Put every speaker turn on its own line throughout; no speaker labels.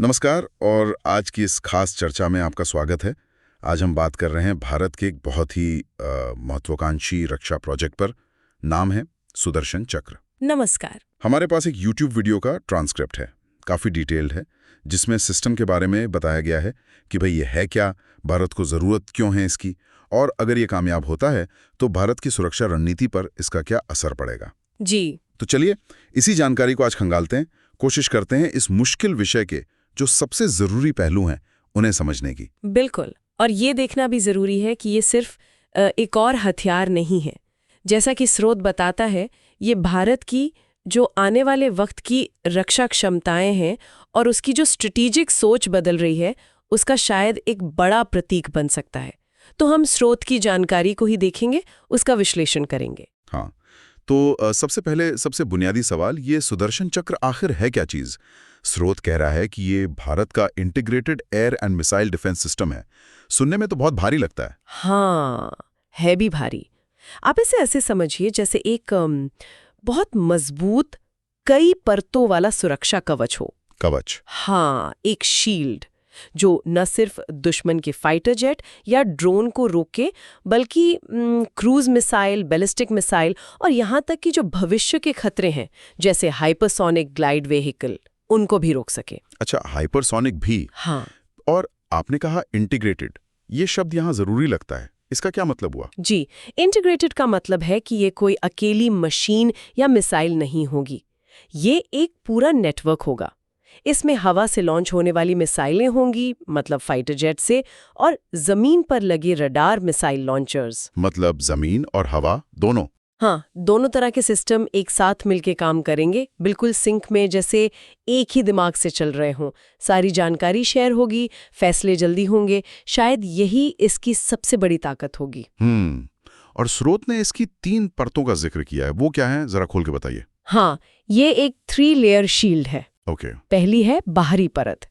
नमस्कार और आज की इस खास चर्चा में आपका स्वागत है। आज हम बात कर रहे हैं भारत के एक बहुत ही महत्वाकांक्षी रक्षा प्रोजेक्ट पर। नाम है सुदर्शन चक्र।
नमस्कार।
हमारे पास एक YouTube वीडियो का ट्रांसक्रिप्ट है, काफ़ी डिटेल्ड है, जिसमें सिस्टम के बारे में बताया गया है कि भाई ये है क्या, भारत को ज़रूरत क्यों है इसकी, और अगर ये कामयाब होता है तो भारत की सुरक्षा रणनीति पर इसका क्या असर पड़ेगा।
जी
तो चलिए इसी जानकारी को आज खंगालते हैं, कोशिश करते हैं इस मुश्किल विषय के जो सबसे ज़रूरी पहलू हैं उन्हें समझने की।
बिल्कुल। और ये देखना भी ज़रूरी है कि ये सिर्फ एक और हथियार नहीं है। जैसा कि स्रोत बताता है, ये भारत की जो आने वाले वक्त की रक्षा क्षमताएं हैं और उसकी जो स्ट्रेटेजिक सोच बदल रही है, उसका शायद एक बड़ा प्रतीक बन सकता है। तो हम स्रोत की जानकारी को ही देखेंगे, उसका विश्लेषण करेंगे।
हाँ, तो सबसे पहले सबसे बुनियादी सवाल, ये सुदर्शन चक्र आखिर है क्या चीज़? स्रोत कह रहा है कि ये भारत का integrated air and missile defence system है। सुनने में तो बहुत भारी लगता है।
हाँ, है भी भारी। आप इसे ऐसे समझिए जैसे एक बहुत मजबूत कई परतों वाला सुरक्षा कवच हो।
कवच?
हाँ, एक शील्ड जो न सिर्फ दुश्मन के फाइटर जेट या ड्रोन को रोके, बल्कि क्रूज मिसाइल, बैलिस्टिक मिसाइल और यहाँ तक कि जो भविष्य के खतरे हैं जैसे हाइपरसोनिक ग्लाइड व्हीकल, उनको भी रोक सके।
अच्छा, हाइपरसोनिक भी?
हाँ।
और आपने कहा इंटीग्रेटेड, ये शब्द यहाँ जरूरी लगता है। इसका क्या मतलब हुआ?
जी, इंटीग्रेटेड का मतलब है कि ये कोई अकेली मशीन या मिसाइल नहीं होगी। ये एक पूरा नेटवर्क होगा। इसमें हवा से लॉन्च होने वाली मिसाइलें होंगी, मतलब फाइटर जेट से, और जमीन पर लगे रडार मिसाइल लॉन्चर्स।
मतलब जमीन और हवा दोनों?
हाँ, दोनों तरह के सिस्टम एक साथ मिलके काम करेंगे, बिल्कुल सिंक में, जैसे एक ही दिमाग से चल रहे हों। सारी जानकारी शेयर होगी, फैसले जल्दी होंगे। शायद यही इसकी सबसे बड़ी ताकत होगी।
और स्रोत ने इसकी 3 परतों का जिक्र किया है, वो क्या है, जरा खोल के बताइए।
हाँ, ये एक 3 लेयर शील्ड है।
ओके।
पहली है बाहरी परत।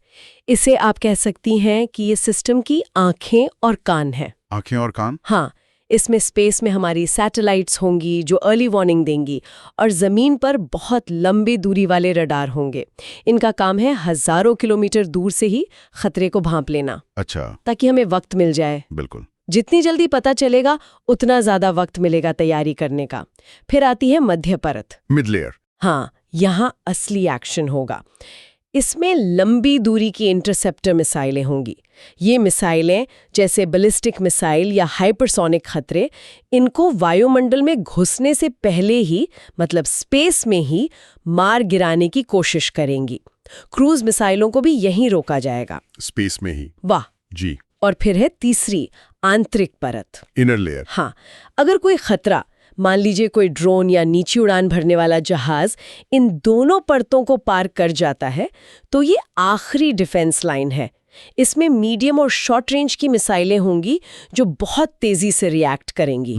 इसे आप कह सकती हैं कि ये सिस्टम की आंखें और कान है।
आंखें और कान?
हाँ, इसमें स्पेस में हमारी सैटेलाइट्स होंगी जो अर्ली वार्निंग देंगी, और जमीन पर बहुत लंबी दूरी वाले रडार होंगे। इनका काम है हजारों किलोमीटर दूर से ही खतरे को भांप लेना।
अच्छा।
ताकि हमें वक्त मिल जाए।
बिल्कुल।
जितनी जल्दी पता चलेगा उतना ज्यादा वक्त मिलेगा तैयारी करने का। फिर आती है मध्य परत,
मिड लेयर।
हाँ, यहाँ असली एक्शन होगा। इसमें लंबी दूरी की इंटरसेप्टर मिसाइलें होंगी। ये मिसाइलें जैसे बैलिस्टिक मिसाइल या हाइपरसोनिक खतरे, इनको वायुमंडल में घुसने से पहले ही, मतलब स्पेस में ही, मार गिराने की कोशिश करेंगी। क्रूज मिसाइलों को भी यहीं रोका जाएगा।
स्पेस में ही?
वाह
जी।
और फिर है तीसरी, आंतरिक परत,
इनर लेयर।
हाँ, अगर कोई खतरा, मान लीजिए कोई ड्रोन या नीची उड़ान भरने वाला जहाज, इन दोनों परतों को पार कर जाता है, तो ये आखिरी डिफेंस लाइन है। इसमें मीडियम और शॉर्ट रेंज की मिसाइलें होंगी जो बहुत तेजी से रिएक्ट करेंगी।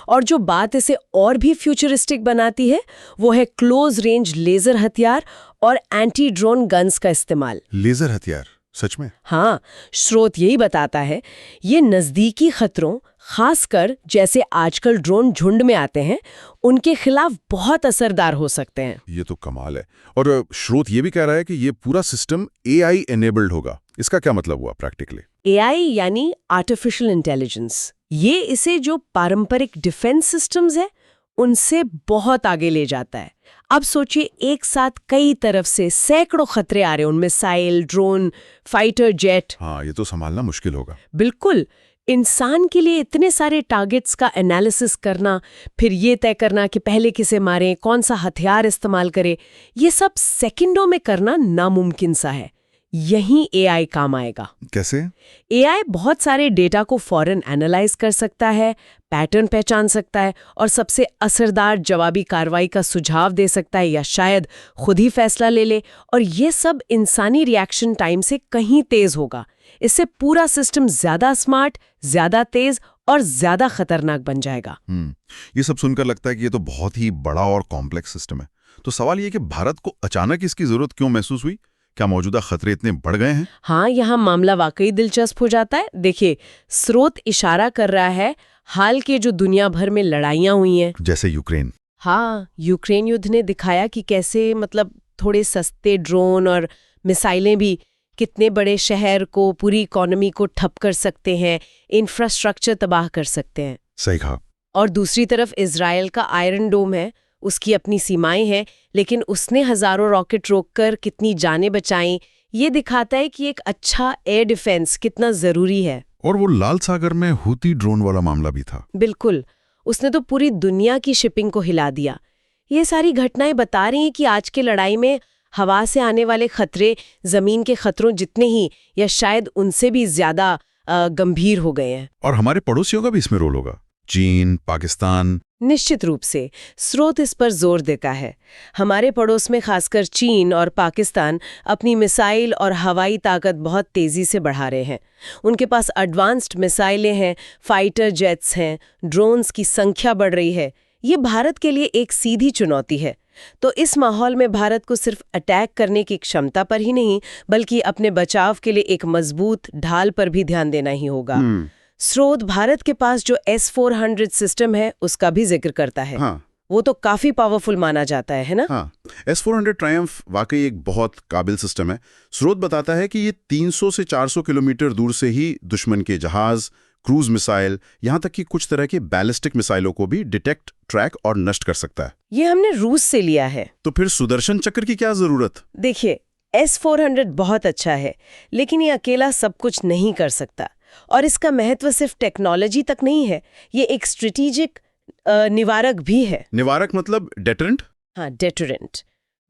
और जो बात इसे और भी फ्यूचरिस्टिक बनाती है, वो है क्लोज रेंज लेजर हथियार और एंटी ड्रोन गन्स का इस्तेमाल।
लेजर हथियार? सच में?
हाँ, स्रोत यही बताता है, ये नजदीकी खतरों, खासकर जैसे आजकल ड्रोन झुंड में आते हैं, उनके खिलाफ बहुत असरदार हो सकते हैं।
ये तो कमाल है। और स्रोत ये भी कह रहा है कि ये पूरा सिस्टम AI एनेबल्ड होगा। इसका क्या मतलब हुआ प्रैक्टिकली?
AI यानी आर्टिफिशियल इंटेलिजेंस। ये इसे जो पारंपरिक डिफेंस सिस्टम्स है उनसे बहुत आगे ले जाता है। अब सोचिए, एक साथ कई तरफ से सैकड़ों खतरे आ रहे हैं, उनमें मिसाइल, ड्रोन, फाइटर जेट।
हाँ, ये तो संभालना मुश्किल होगा।
बिल्कुल। इंसान के लिए इतने सारे टारगेट्स का एनालिसिस करना, फिर ये तय करना कि पहले किसे मारें, कौन सा हथियार इस्तेमाल करें, ये सब सेकंडों में करना नामुमकिन सा है। यहीं AI काम आएगा।
कैसे?
AI बहुत सारे डेटा को फौरन एनालाइज कर सकता है, पैटर्न पहचान सकता है और सबसे असरदार जवाबी कार्रवाई का सुझाव दे सकता है, या शायद खुद ही फैसला ले ले। और ये सब इंसानी रिएक्शन टाइम से कहीं तेज होगा। इससे पूरा सिस्टम ज्यादा स्मार्ट, ज्यादा तेज और ज्यादा खतरनाक बन जाएगा।
ये सब सुनकर लगता है कि ये तो बहुत ही बड़ा और कॉम्प्लेक्स सिस्टम है। तो सवाल ये कि भारत को अचानक इसकी जरूरत क्यों महसूस हुई? क्या मौजूदा खतरे इतने बढ़ गए हैं?
हाँ, यहाँ मामला वाकई दिलचस्प हो जाता है। देखिए, स्रोत इशारा कर रहा है हाल के जो दुनिया भर में लड़ाइयाँ हुई हैं,
जैसे यूक्रेन।
हाँ, यूक्रेन युद्ध ने दिखाया कि कैसे, मतलब, थोड़े सस्ते ड्रोन और मिसाइलें भी कितने बड़े शहर को, पूरी इकोनॉमी को ठप कर सकते हैं, इंफ्रास्ट्रक्चर तबाह कर सकते हैं।
सही कहा।
और दूसरी तरफ इजराइल का आयरन डोम है, उसकी अपनी सीमाएं हैं, लेकिन उसने हजारों रॉकेट रोककर कितनी जानें बचाईं, ये दिखाता है कि एक अच्छा एयर डिफेंस कितना जरूरी है।
और वो लाल सागर में हूती ड्रोन वाला मामला भी था।
बिल्कुल, उसने तो पूरी दुनिया की शिपिंग को हिला दिया। ये सारी घटनाएं बता रही हैं कि आज की लड़ाई में हवा से आने वाले खतरे जमीन के खतरों जितने ही या शायद उनसे भी ज्यादा गंभीर हो गए हैं।
और हमारे पड़ोसियों का भी इसमें रोल होगा, चीन, पाकिस्तान।
निश्चित रूप से स्रोत इस पर जोर देता है। हमारे पड़ोस में खासकर चीन और पाकिस्तान अपनी मिसाइल और हवाई ताकत बहुत तेजी से बढ़ा रहे हैं। उनके पास एडवांस्ड मिसाइलें हैं, फाइटर जेट्स हैं, ड्रोन्स की संख्या बढ़ रही है। ये भारत के लिए एक सीधी चुनौती है। तो इस माहौल में भारत को सिर्फ अटैक करने की क्षमता पर ही नहीं, बल्कि अपने बचाव के लिए एक मजबूत ढाल पर भी ध्यान देना ही होगा। स्रोत भारत के पास जो S-400 सिस्टम है उसका भी जिक्र करता है।
हाँ।
वो तो काफी पावरफुल माना जाता है ना?
हाँ, S-400 ट्रायम्फ वाकई एक बहुत काबिल सिस्टम है। स्रोत बताता है कि ये 300 से 400 किलोमीटर दूर से ही दुश्मन के जहाज, क्रूज मिसाइल, यहाँ तक कि कुछ तरह के बैलिस्टिक मिसाइलों को भी डिटेक्ट, ट्रैक और नष्ट कर सकता है।
ये हमने रूस से लिया है।
तो फिर सुदर्शन चक्र की क्या जरूरत?
देखिए, S-400 बहुत अच्छा है, लेकिन ये अकेला सब कुछ नहीं कर सकता। और इसका महत्व सिर्फ टेक्नोलॉजी तक नहीं है, ये एक स्ट्रेटेजिक निवारक भी है।
निवारक मतलब डेटरेंट?
हाँ, डेटरेंट।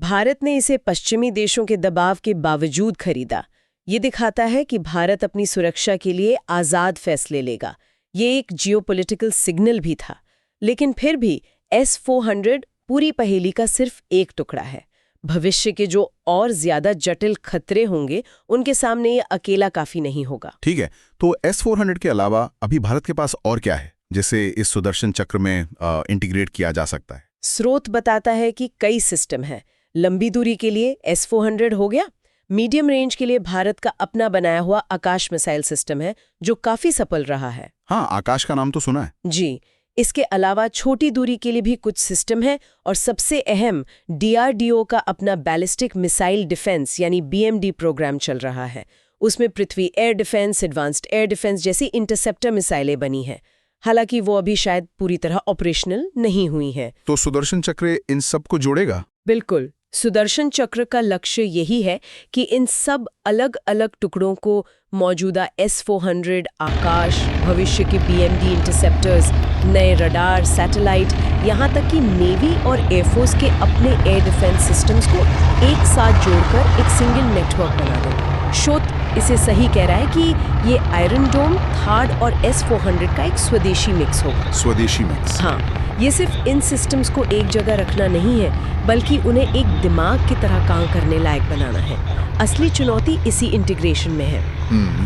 भारत ने इसे पश्चिमी देशों के दबाव के बावजूद खरीदा। ये दिखाता है कि भारत अपनी सुरक्षा के लिए आज़ाद फैसले लेगा। ये एक जियोपॉलिटिकल सिग्नल भी था। लेकिन फिर भी S-400 पूरी पहेली का सिर्फ एक टुकड़ा है। भविष्य के जो और ज्यादा जटिल खतरे होंगे, उनके सामने ये अकेला काफी नहीं होगा।
ठीक है, तो S-400 के अलावा अभी भारत के पास और क्या है जिसे इस सुदर्शन चक्र में इंटीग्रेट किया जा सकता है?
स्रोत बताता है कि कई सिस्टम हैं। लंबी दूरी के लिए S-400 हो गया। मीडियम रेंज के लिए भारत का अपना बनाया हुआ आकाश मिसाइल सिस्टम है, जो काफी सफल रहा है।
हाँ, आकाश का नाम तो सुना है।
जी। इसके अलावा छोटी दूरी के लिए भी कुछ सिस्टम है, और सबसे अहम DRDO का अपना बैलिस्टिक मिसाइल डिफेंस यानी BMD प्रोग्राम चल रहा है। उसमें Prithvi air defence, advanced air defence जैसी इंटरसेप्टर मिसाइलें बनी हैं। हालांकि वो अभी शायद पूरी तरह ऑपरेशनल नहीं हुई हैं।
तो सुदर्शन चक्र इन सब को जोड़ेगा?
बिल्कुल। सुदर्शन चक्र का लक्ष्य यही है कि इन सब अलग अलग टुकड़ों को मौजूदा S-400, आकाश, भविष्य के BMD इंटरसेप्टर्स, नए रडार, सैटेलाइट, यहाँ तक कि नेवी और एयरफोर्स के अपने एयर डिफेंस सिस्टम्स को एक साथ जोड़कर एक सिंगल नेटवर्क बना दें। शोध इसे सही कह रहा है कि ये आयरन डोम, थार्ड और S-400 का एक स्वदेशी मिक्स होगा।
स्वदेशी मिक्स?
हाँ, ये सिर्फ इन सिस्टम्स को एक जगह रखना नहीं है, बल्कि उन्हें एक दिमाग की तरह काम करने लायक बनाना है। असली चुनौती इसी इंटीग्रेशन में है।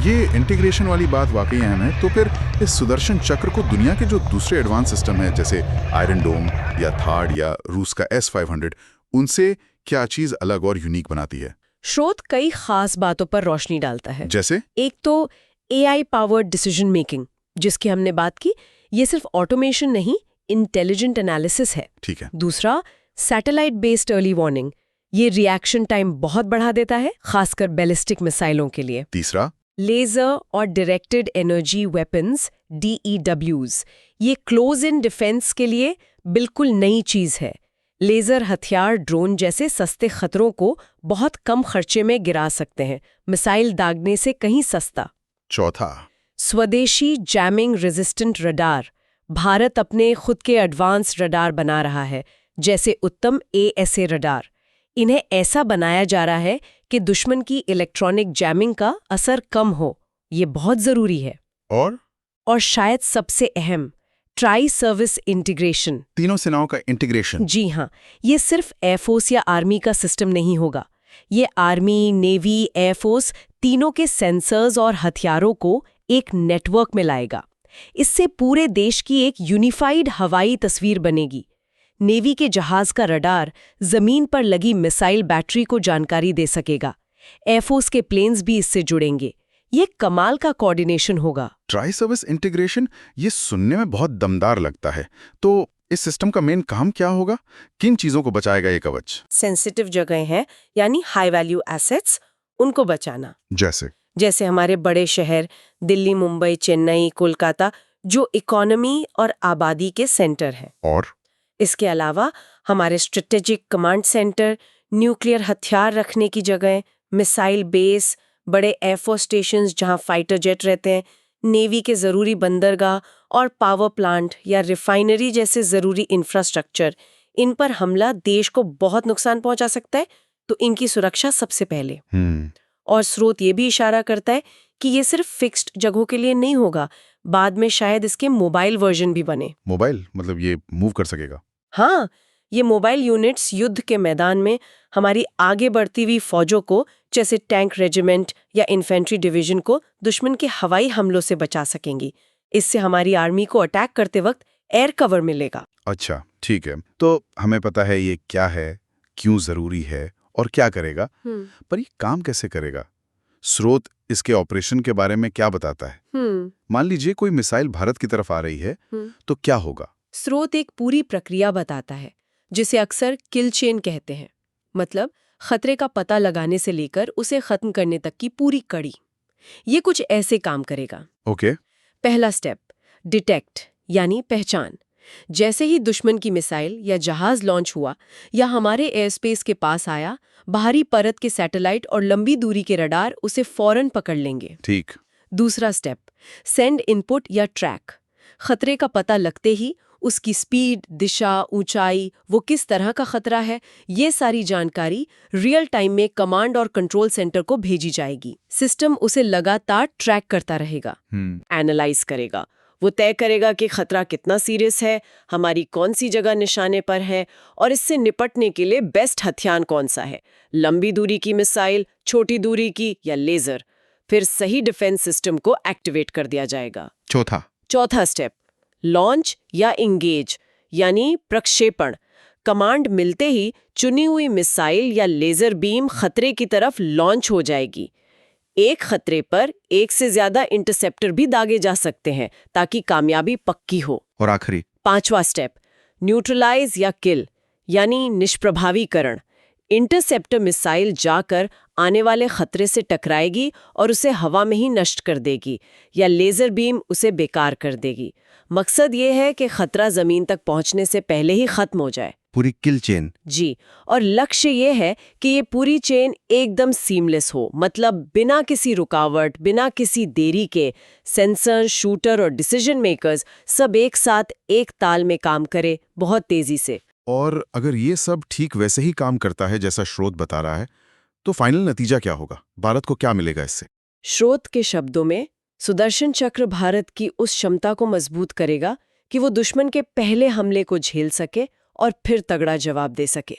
ये इंटीग्रेशन वाली बात वाकई अहम है। तो फिर इस सुदर्शन चक्र को दुनिया के जो दूसरे एडवांस सिस्टम है, जैसे आयरन डोम या थार्ड या रूस का S-500, उनसे क्या चीज अलग और यूनिक बनाती है?
स्रोत कई खास बातों पर रोशनी डालता है।
जैसे?
एक तो AI पावर्ड डिसीजन मेकिंग, जिसकी हमने बात की। ये सिर्फ ऑटोमेशन नहीं, इंटेलिजेंट एनालिसिस है।
ठीक है।
दूसरा, सैटेलाइट बेस्ड अर्ली वार्निंग। ये रिएक्शन टाइम बहुत बढ़ा देता है, खासकर बैलिस्टिक मिसाइलों के लिए।
तीसरा,
लेजर और डायरेक्टेड एनर्जी वेपन्स, DEWs। ये क्लोज इन डिफेंस के लिए बिल्कुल नई चीज है। लेजर हथियार ड्रोन जैसे सस्ते खतरों को बहुत कम खर्चे में गिरा सकते हैं, मिसाइल दागने से कहीं सस्ता।
चौथा,
स्वदेशी जैमिंग रेजिस्टेंट रडार। भारत अपने खुद के एडवांस रडार बना रहा है, जैसे उत्तम ASA रडार। इन्हें ऐसा बनाया जा रहा है कि दुश्मन की इलेक्ट्रॉनिक जैमिंग का असर कम हो। ये बहुत जरूरी है। और शायद सबसे अहम, ट्राई सर्विस इंटीग्रेशन।
तीनों सेनाओं का इंटीग्रेशन?
जी हाँ, ये सिर्फ एयरफोर्स या आर्मी का सिस्टम नहीं होगा। ये आर्मी, नेवी, एयरफोर्स तीनों के सेंसर्स और हथियारों को एक नेटवर्क में लाएगा। इससे पूरे देश की एक यूनिफाइड हवाई तस्वीर बनेगी। नेवी के जहाज का रडार जमीन पर लगी मिसाइल बैटरी को जानकारी दे सकेगा। एयरफोर्स के प्लेन्स भी इससे जुड़ेंगे। ये कमाल का कोऑर्डिनेशन होगा।
ट्राई सर्विस इंटीग्रेशन, ये सुनने में बहुत दमदार लगता है। तो इस सिस्टम का मेन काम क्या होगा? किन चीजों को बचाएगा ये कवच?
सेंसिटिव जगह हैं, यानी हाई वैल्यू एसेट्स, उनको बचाना।
जैसे
हमारे बड़े शहर दिल्ली, मुंबई, चेन्नई, कोलकाता, जो इकोनॉमी और आबादी के सेंटर हैं।
और
इसके अलावा हमारे स्ट्रेटेजिक कमांड सेंटर, न्यूक्लियर हथियार रखने की जगह, मिसाइल बेस, बड़े एयरफोर्स स्टेशंस जहां फाइटर जेट रहते हैं, नेवी के ज़रूरी बंदरगाह और पावर प्लांट या रिफाइनरी जैसे ज़रूरी इंफ्रास्ट्रक्चर, इन पर हमला देश को बहुत नुकसान पहुंचा सकता है, तो इनकी सुरक्षा सबसे पहले। और स्रोत ये भी इशारा करता है कि ये सिर्फ फिक्स्ड जगहों के लिए नहीं होगा, बाद में शायद इसके मोबाइल वर्जन भी बने।
मोबाइल मतलब ये मूव कर सकेगा?
हाँ, ये मोबाइल यूनिट्स युद्ध के मैदान में हमारी आगे बढ़ती हुई फौजों को, जैसे टैंक रेजिमेंट या इन्फेंट्री डिवीजन को, दुश्मन के हवाई हमलों से बचा सकेंगी। इससे हमारी आर्मी को अटैक करते वक्त एयर कवर मिलेगा।
अच्छा, ठीक है। तो हमें पता है ये क्या है, क्यों जरूरी है और क्या करेगा, पर ये काम कैसे करेगा? स्रोत इसके ऑपरेशन के बारे में क्या बताता है? मान लीजिए कोई मिसाइल भारत की तरफ आ रही है, तो क्या होगा?
स्रोत एक पूरी प्रक्रिया बताता है, जिसे अक्सर किल चेन कहते हैं। मतलब खतरे का पता लगाने से लेकर उसे खत्म करने तक की पूरी कड़ी। ये कुछ ऐसे काम करेगा।
ओके।
पहला स्टेप, डिटेक्ट यानी पहचान। जैसे ही दुश्मन की मिसाइल या जहाज लॉन्च हुआ या हमारे एयर स्पेस के पास आया, बाहरी परत के सैटेलाइट और लंबी दूरी के रडार उसे फौरन पकड़ लेंगे।
ठीक।
दूसरा स्टेप, सेंड इनपुट या ट्रैक। खतरे का पता लगते ही उसकी स्पीड, दिशा, ऊंचाई, वो किस तरह का खतरा है, ये सारी जानकारी रियल टाइम में कमांड और कंट्रोल सेंटर को भेजी जाएगी। सिस्टम उसे लगातार ट्रैक करता रहेगा, एनालाइज करेगा। वो तय करेगा कि खतरा कितना सीरियस है, हमारी कौन सी जगह निशाने पर है और इससे निपटने के लिए बेस्ट हथियार कौन सा है, लंबी दूरी की मिसाइल, छोटी दूरी की या लेजर। फिर सही डिफेंस सिस्टम को एक्टिवेट कर दिया जाएगा। चौथा स्टेप, लॉन्च या इंगेज यानी प्रक्षेपण। कमांड मिलते ही चुनी हुई मिसाइल या लेजर बीम खतरे की तरफ लॉन्च हो जाएगी। एक खतरे पर एक से ज्यादा इंटरसेप्टर भी दागे जा सकते हैं ताकि कामयाबी पक्की हो।
और आखिरी
पांचवा स्टेप, न्यूट्रलाइज या किल यानी निष्प्रभावीकरण। इंटरसेप्टर मिसाइल जाकर आने वाले खतरे से टकराएगी और उसे हवा में ही नष्ट कर देगी या लेजर बीम उसे बेकार कर देगी। मकसद ये है कि खतरा जमीन तक पहुंचने से पहले ही खत्म हो जाए।
पूरी किल चेन।
जी, और लक्ष्य ये है कि ये पूरी चेन एकदम सीमलेस हो, मतलब बिना किसी रुकावट, बिना किसी देरी के। सेंसर, शूटर और डिसीजन मेकर्स सब एक साथ एक ताल में काम करे, बहुत तेजी से।
और अगर ये सब ठीक वैसे ही काम करता है जैसा स्रोत बता रहा है, तो फाइनल नतीजा क्या होगा? भारत को क्या मिलेगा इससे?
स्रोत के शब्दों में, सुदर्शन चक्र भारत की उस क्षमता को मजबूत करेगा कि वो दुश्मन के पहले हमले को झेल सके और फिर तगड़ा जवाब दे सके।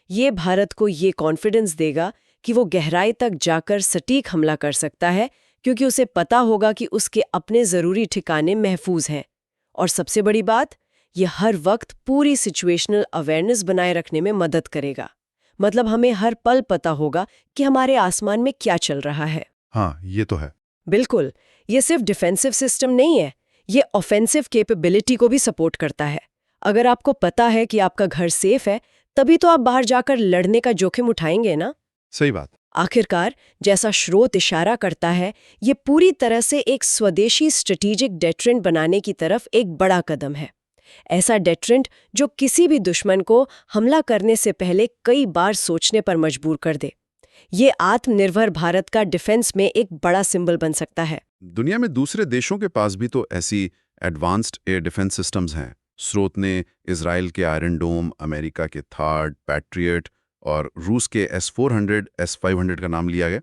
ये भारत को ये कॉन्फिडेंस देगा कि वो गहराई तक जाकर सटीक हमला कर सकता है, क्योंकि उसे पता होगा कि उसके अपने ज़रूरी ठिकाने महफूज हैं। और सबसे बड़ी बात, ये हर वक्त पूरी सिचुएशनल अवेयरनेस बनाए रखने में मदद करेगा। मतलब हमें हर पल पता होगा कि हमारे आसमान में क्या चल रहा है।
हाँ, ये तो है।
बिल्कुल, ये सिर्फ डिफेंसिव सिस्टम नहीं है, ये ऑफेंसिव कैपेबिलिटी को भी सपोर्ट करता है। अगर आपको पता है कि आपका घर सेफ है, तभी तो आप बाहर जाकर लड़ने का जोखिम उठाएंगे ना।
सही बात।
आखिरकार, जैसा स्रोत इशारा करता है, ये पूरी तरह से एक स्वदेशी स्ट्रेटेजिक डेटरेंट बनाने की तरफ एक बड़ा कदम है। ऐसा डेटरेंट जो किसी भी दुश्मन को हमला करने से पहले कई बार सोचने पर मजबूर कर दे। ये आत्मनिर्भर भारत का डिफेंस में एक बड़ा सिंबल बन सकता है।
दुनिया में दूसरे देशों के पास भी तो ऐसी एडवांस्ड एयर डिफेंस सिस्टम्स हैं। स्रोत ने इजराइल के आयरन डोम, अमेरिका के थार्ड, पैट्रियट और रूस के S-400, S-500 का नाम लिया गया।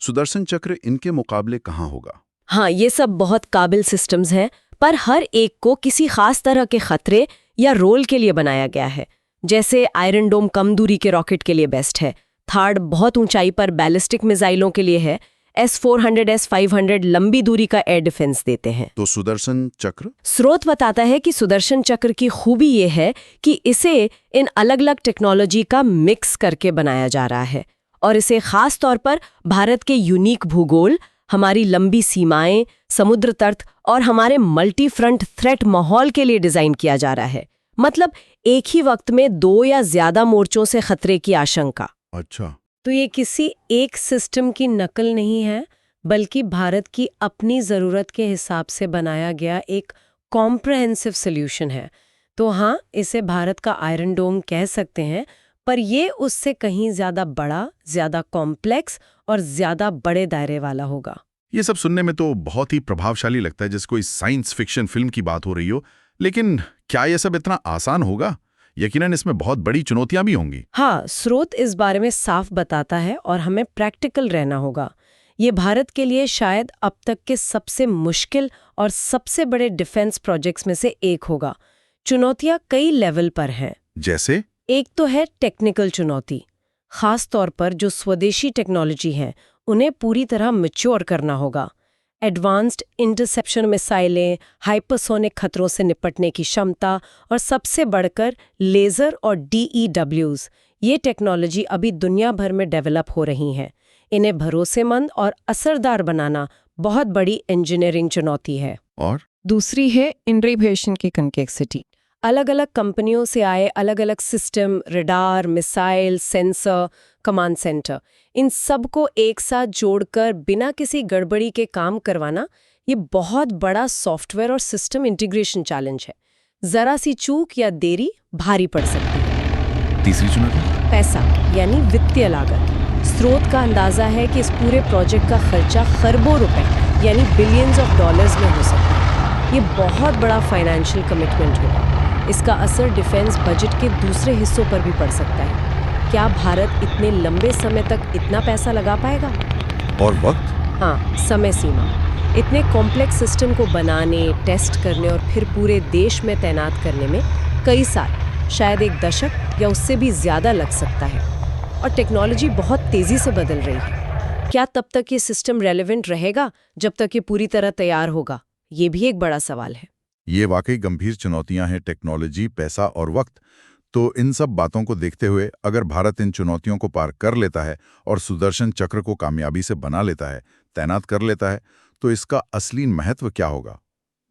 सुदर्शन चक्र इनके मुकाबले कहाँ होगा?
हाँ, ये सब बहुत काबिल सिस्टम्स हैं, पर हर एक को किसी खास तरह के खतरे या रोल के लिए बनाया गया है। जैसे आयरन डोम कम दूरी के रॉकेट के लिए बेस्ट है, थार्ड बहुत ऊंचाई पर बैलिस्टिक मिसाइलों के लिए है, S-400, S-500 लंबी दूरी का एयर डिफेंस देते हैं।
तो सुदर्शन चक्र?
स्रोत बताता है कि सुदर्शन चक्र की खूबी ये है कि इसे इन अलग-अलग टेक्नोलॉजी का मिक्स करके बनाया जा रहा है, और इसे खास तौर पर भारत के यूनिक भूगोल, हमारी लंबी सीमाएं, समुद्र तट और हमारे मल्टी फ्रंट थ्रेट माहौल के लिए डिजाइन किया जा रहा है। मतलब एक ही वक्त में 2 या ज्यादा मोर्चों से खतरे की आशंका।
अच्छा।
तो ये किसी एक सिस्टम की नकल नहीं है, बल्कि भारत की अपनी ज़रूरत के हिसाब से बनाया गया एक कॉम्प्रहेंसिव सॉल्यूशन है। तो हाँ, इसे भारत का आयरन डोम कह सकते हैं, पर ये उससे कहीं ज़्यादा बड़ा, ज़्यादा कॉम्प्लेक्स और ज़्यादा बड़े दायरे वाला होगा।
ये सब सुनने में तो बहुत ही प्रभावशाली लगता है, जैसे कोई साइंस फिक्शन फिल्म की बात हो रही हो। लेकिन क्या ये सब इतना आसान होगा? यकीनन इसमें बहुत बड़ी चुनौतियां भी होंगी।
हाँ, स्रोत इस बारे में साफ बताता है और हमें प्रैक्टिकल रहना होगा। ये भारत के लिए शायद अब तक के सबसे मुश्किल और सबसे बड़े डिफेंस प्रोजेक्ट्स में से एक होगा। चुनौतियां कई लेवल पर हैं।
जैसे?
एक तो है टेक्निकल चुनौती। खास तौर पर जो स्वदेशी टेक्नोलॉजी है, उन्हें पूरी तरह मैच्योर करना होगा। एडवांस्ड इंटरसेप्शन मिसाइलें, हाइपरसोनिक खतरों से निपटने की क्षमता और सबसे बढ़कर लेज़र और DEWs, ये टेक्नोलॉजी अभी दुनिया भर में डेवलप हो रही हैं। इन्हें भरोसेमंद और असरदार बनाना बहुत बड़ी इंजीनियरिंग चुनौती है।
और
दूसरी है इंटरवेंशन की कॉम्प्लेक्सिटी। अलग अलग कंपनियों से आए अलग अलग system, radar, missile, sensor, command centre, इन सब को एक साथ जोड़कर बिना किसी गड़बड़ी के काम करवाना, ये बहुत बड़ा सॉफ्टवेयर और सिस्टम इंटीग्रेशन चैलेंज है। जरा सी चूक या देरी भारी पड़ सकती है।
तीसरी चुनौती?
पैसा यानी वित्तीय लागत। स्रोत का अंदाजा है कि इस पूरे प्रोजेक्ट का खर्चा खरबों रुपए यानी बिलियंस ऑफ डॉलर्स में हो सकता है। ये बहुत बड़ा फाइनेंशियल कमिटमेंट होगा। इसका असर डिफेंस बजट के दूसरे हिस्सों पर भी पड़ सकता है। क्या भारत इतने लंबे समय तक इतना पैसा लगा पाएगा?
और वक्त?
हाँ, समय सीमा। इतने कॉम्प्लेक्स सिस्टम को बनाने, टेस्ट करने और फिर पूरे देश में तैनात करने में कई साल, शायद एक दशक या उससे भी ज़्यादा लग सकता है। और टेक्नोलॉजी बहुत तेज़ी से बदल रही है। क्या तब तक ये सिस्टम रेलेवेंट रहेगा जब तक ये पूरी तरह तैयार होगा? ये भी एक बड़ा सवाल है।
ये वाकई गंभीर चुनौतियां हैं, टेक्नोलॉजी, पैसा और वक्त। तो इन सब बातों को देखते हुए अगर भारत इन चुनौतियों को पार कर लेता है और सुदर्शन चक्र को कामयाबी से बना लेता है, तैनात कर लेता है, तो इसका असली महत्व क्या होगा?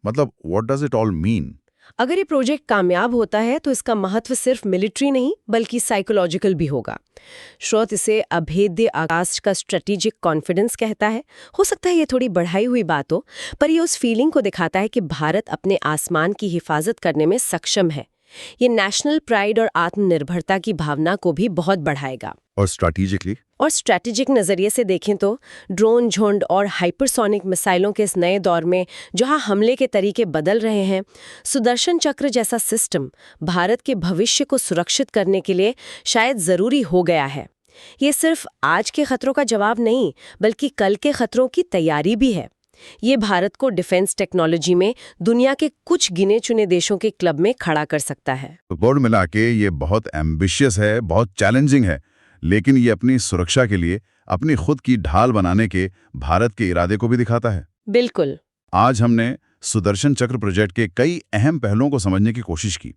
मतलब what does it all mean?
अगर ये प्रोजेक्ट कामयाब होता है तो इसका महत्व सिर्फ मिलिट्री नहीं बल्कि साइकोलॉजिकल भी होगा। स्रोत इसे अभेद्य आकाश का स्ट्रेटेजिक कॉन्फिडेंस कहता है। हो सकता है ये थोड़ी बढ़ाई हुई बात हो, पर ये उस फीलिंग को दिखाता है कि भारत अपने आसमान की हिफाजत करने में सक्षम है। ये नेशनल प्राइड और आत्मनिर्भरता की भावना को भी बहुत बढ़ाएगा।
और स्ट्रैटेजिकली?
और स्ट्रैटेजिक नज़रिए से देखें तो ड्रोन झुंड और हाइपरसोनिक मिसाइलों के इस नए दौर में जहां हमले के तरीके बदल रहे हैं, सुदर्शन चक्र जैसा सिस्टम भारत के भविष्य को सुरक्षित करने के लिए शायद ज़रूरी हो गया है। ये सिर्फ आज के खतरों का जवाब नहीं, बल्कि कल के खतरों की तैयारी भी है। ये भारत को डिफेंस टेक्नोलॉजी में दुनिया के कुछ गिने चुने देशों के क्लब में खड़ा कर सकता है।
तो बोर्ड मिला के ये बहुत एम्बिशियस है, बहुत चैलेंजिंग है, लेकिन ये अपनी सुरक्षा के लिए अपनी खुद की ढाल बनाने के भारत के इरादे को भी दिखाता है।
बिल्कुल।
आज हमने सुदर्शन चक्र प्रोजेक्ट के कई अहम पहलुओं को समझने की कोशिश की।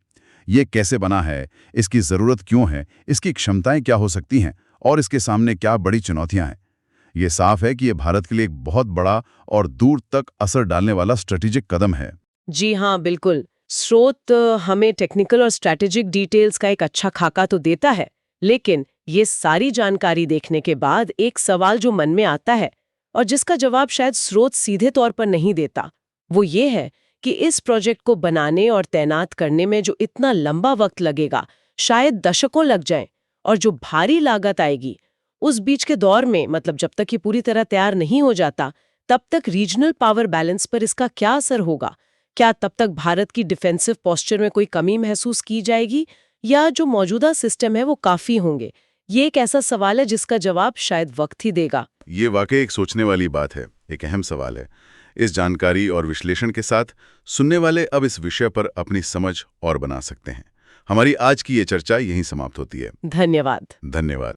ये कैसे बना है, इसकी ज़रूरत क्यों है, इसकी क्षमताएं क्या हो सकती हैं और इसके सामने क्या बड़ी चुनौतियां हैं। ये साफ है कि ये भारत के लिए एक बहुत बड़ा और दूर तक असर डालने वाला स्ट्रेटेजिक कदम है।
जी हाँ, बिल्कुल। स्रोत हमें टेक्निकल और स्ट्रैटेजिक डिटेल्स का एक अच्छा खाका तो देता है, लेकिन ये सारी जानकारी देखने के बाद एक सवाल जो मन में आता है और जिसका जवाब शायद स्रोत सीधे तौर पर नहीं देता, वो ये है कि इस प्रोजेक्ट को बनाने और तैनात करने में जो इतना लंबा वक्त लगेगा, शायद दशकों लग जाएं, और जो भारी लागत आएगी, उस बीच के दौर में, मतलब जब तक ये पूरी तरह तैयार नहीं हो जाता, तब तक रीजनल पावर बैलेंस पर इसका क्या असर होगा? क्या तब तक भारत की डिफेंसिव पोस्चर में कोई कमी महसूस की जाएगी, या जो मौजूदा सिस्टम है वो काफी होंगे? ये एक ऐसा सवाल है जिसका जवाब शायद वक्त ही देगा।
ये वाकई एक सोचने वाली बात है, एक अहम सवाल है। इस जानकारी और विश्लेषण के साथ सुनने वाले अब इस विषय पर अपनी समझ और बना सकते हैं। हमारी आज की ये चर्चा यहीं समाप्त होती है।
धन्यवाद।
धन्यवाद।